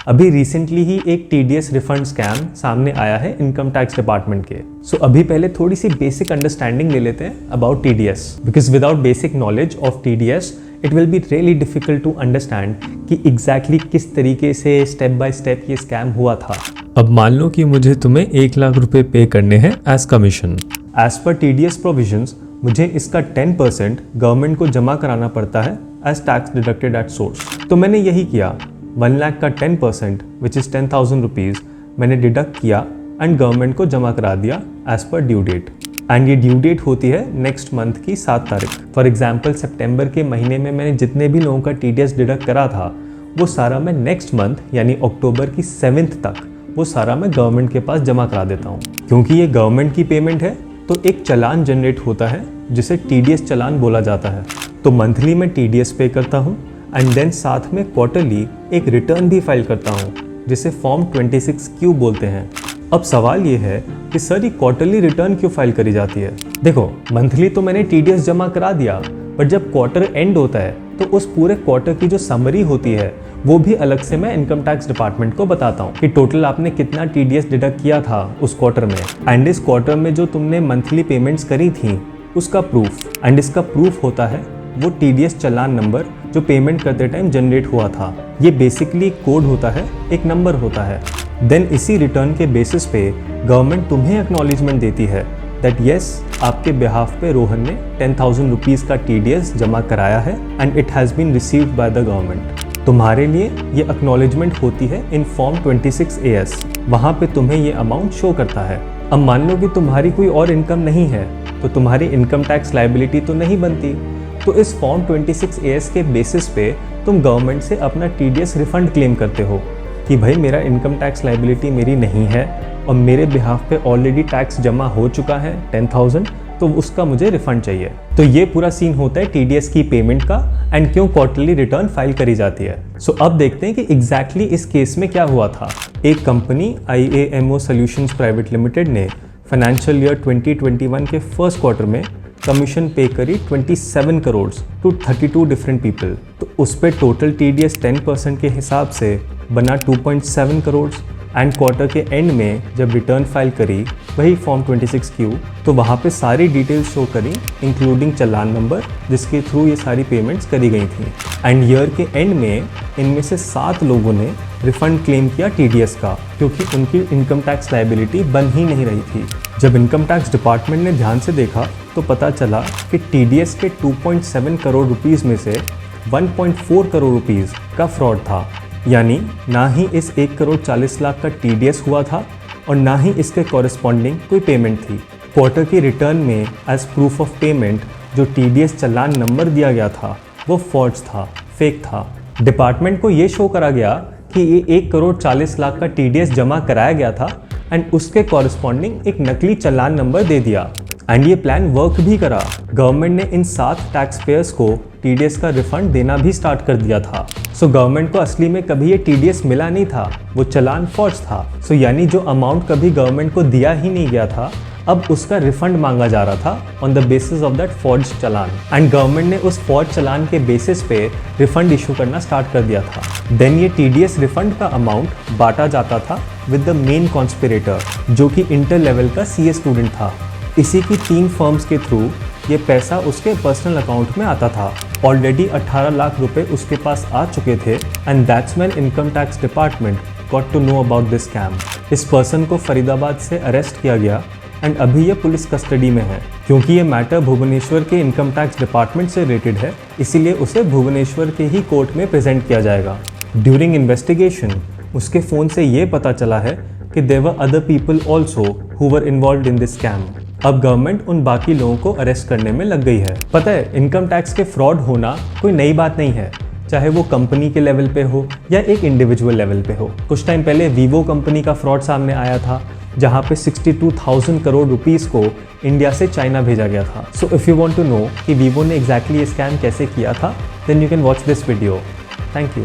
अभी रिसेंटली ही एक TDS refund scam सामने आया है इनकम टैक्स डिपार्टमेंट के। सो अभी पहले थोड़ी सी बेसिक अंडरस्टैंडिंग ले लेते हैं about TDS, because without basic knowledge of TDS it will be really difficult to understand कि एग्जैक्टली किस तरीके से स्टेप बाय स्टेप ये स्कैम हुआ था। अब मान लो कि मुझे तुम्हें 1 लाख रुपए पे करने हैं as commission. As per TDS provisions मुझे इसका 10% गवर्नमेंट को जमा कराना पड़ता है as tax deducted at source. तो मैंने यही किया, 1 लाख का 10% विच इज़ 10,000 रुपीज़ मैंने डिडक्ट किया एंड गवर्नमेंट को जमा करा दिया as per due date. And ये ड्यू डेट होती है नेक्स्ट मंथ की 7 तारीख। फॉर एग्जाम्पल सितंबर के महीने में मैंने जितने भी लोगों का टीडीएस डिडक्ट करा था वो सारा मैं नेक्स्ट मंथ यानी अक्टूबर की 7th तक वो सारा मैं गवर्नमेंट के पास जमा करा देता हूँ। क्योंकि ये गवर्नमेंट की पेमेंट है तो एक चालान जनरेट होता है जिसे टीडीएस चालान बोला जाता है। तो मंथली मैं टीडीएस पे करता हूँ एंड देन साथ में क्वार्टरली एक रिटर्न भी फाइल करता हूँ जिसे फॉर्म 26Q बोलते हैं। अब सवाल ये है कि सर ये क्वार्टरली रिटर्न क्यों फाइल करी जाती है? देखो, मंथली तो मैंने टीडीएस जमा करा दिया, बट जब क्वार्टर एंड होता है तो उस पूरे क्वार्टर की जो समरी होती है वो भी अलग से मैं इनकम टैक्स डिपार्टमेंट को बताता हूँ कि टोटल आपने कितना टीडीएस डिडक्ट किया था उस क्वार्टर में, एंड इस क्वार्टर में जो तुमने मंथली पेमेंट्स करी थी उसका प्रूफ। एंड इसका प्रूफ होता है वो टीडीएस चालान नंबर जो पेमेंट करते टाइम जनरेट हुआ था। ये बेसिकली कोड होता है, एक नंबर होता है। देन इसी रिटर्न के बेसिस पे गवर्नमेंट तुम्हें एक्नॉलेजमेंट देती है दैट यस आपके बिहाफ पे रोहन ने 10,000 रुपीज़ का टीडीएस जमा कराया है and it has been received by the government. तुम्हारे लिए ये एक्नॉलेजमेंट होती है इन फॉर्म 26AS। वहाँ पे तुम्हें ये अमाउंट शो करता है। अब मान लो कि तुम्हारी कोई और इनकम नहीं है तो तुम्हारी इनकम टैक्स लायबिलिटी तो नहीं बनती। तो इस फॉर्म 26AS के बेसिस पे तुम गवर्नमेंट से अपना टीडीएस रिफंड क्लेम करते हो कि भाई मेरा इनकम टैक्स लायबिलिटी मेरी नहीं है और मेरे बिहाफ पे ऑलरेडी टैक्स जमा हो चुका है 10,000, तो उसका मुझे रिफंड चाहिए। तो ये पूरा सीन होता है टीडीएस की पेमेंट का एंड क्यों क्वार्टरली रिटर्न फाइल करी जाती है। सो अब देखते हैं कि एग्जैक्टली इस केस में क्या हुआ था। एक company IAMO solutions private limited ने फाइनेंशियल ईयर 2021 के फर्स्ट क्वार्टर में कमीशन पे करी 27 करोड़ टू 32 डिफरेंट पीपल। तो उस पर टोटल टीडीएस 10% के हिसाब से बना 2.7 करोड़। एंड क्वार्टर के एंड में जब रिटर्न फाइल करी वही फॉर्म 26Q, तो वहाँ पे सारी डिटेल्स शो करी इंक्लूडिंग चालान नंबर जिसके थ्रू ये सारी पेमेंट्स करी गई थी। एंड ईयर के एंड में इनमें से 7 लोगों ने रिफंड क्लेम किया टीडीएस का, क्योंकि उनकी इनकम टैक्स लायबिलिटी बन ही नहीं रही थी। जब इनकम टैक्स डिपार्टमेंट ने ध्यान से देखा तो पता चला कि टीडीएस के 2.7 करोड़ रुपीज़ में से 1.4 करोड़ रुपीज़ का फ्रॉड था। यानी ना ही इस 1 करोड़ 40 लाख का टीडीएस हुआ था और ना ही इसके कॉरेस्पॉन्डिंग कोई पेमेंट थी। क्वार्टर की रिटर्न में एज प्रूफ ऑफ पेमेंट जो टीडीएस चालान नंबर दिया गया था वो फॉर्ज था, फेक था। डिपार्टमेंट को ये शो करा गया कि ये 1 करोड़ 40 लाख का टीडीएस जमा कराया गया था एंड उसके कॉरेस्पॉन्डिंग एक नकली चालान नंबर दे दिया। एंड ये प्लान वर्क भी करा। गवर्नमेंट ने इन 7 टैक्स पेयर्स को टीडीएस का रिफंड देना भी स्टार्ट कर दिया था। सो गवर्नमेंट को असली में कभी ये टीडीएस मिला नहीं था, वो चालान फॉर्ज था। सो यानी जो अमाउंट कभी गवर्नमेंट को दिया ही नहीं गया था अब उसका रिफंड मांगा जा रहा था on the basis of that forge challan. And government ने उस फॉर्ज चालान के बेसिस पे रिफंड इशू करना स्टार्ट कर दिया था। देन ये टीडीएस रिफंड का अमाउंट बांटा जाता था विद द मेन कॉन्स्पिरेटर जो कि इंटर लेवल का CA स्टूडेंट था। इसी की 3 फर्म्स के थ्रू ये पैसा उसके पर्सनल अकाउंट में आता था। ऑलरेडी 18 लाख रुपए उसके पास आ चुके थे and that's when income tax department got to know about this scam. इस पर्सन को फरीदाबाद से अरेस्ट किया गया एंड अभी ये पुलिस कस्टडी में है। क्योंकि ये मैटर भुवनेश्वर के इनकम टैक्स डिपार्टमेंट से रिलेटेड है इसीलिए उसे भुवनेश्वर के ही कोर्ट में प्रेजेंट किया जाएगा। ड्यूरिंग इन्वेस्टिगेशन उसके फ़ोन से ये पता चला है कि there were other people also who were involved in this scam. अब गवर्नमेंट उन बाकी लोगों को अरेस्ट करने में लग गई है। पता है इनकम टैक्स के फ्रॉड होना कोई नई बात नहीं है, चाहे वो कंपनी के लेवल पे हो या एक इंडिविजुअल लेवल पे हो। कुछ टाइम पहले वीवो कंपनी का फ्रॉड सामने आया था जहां पे 62,000 करोड़ रुपीस को इंडिया से चाइना भेजा गया था। So if you want to know कि वीवो ने एग्जैक्टली ये स्कैम कैसे किया था then you can watch this video. Thank you.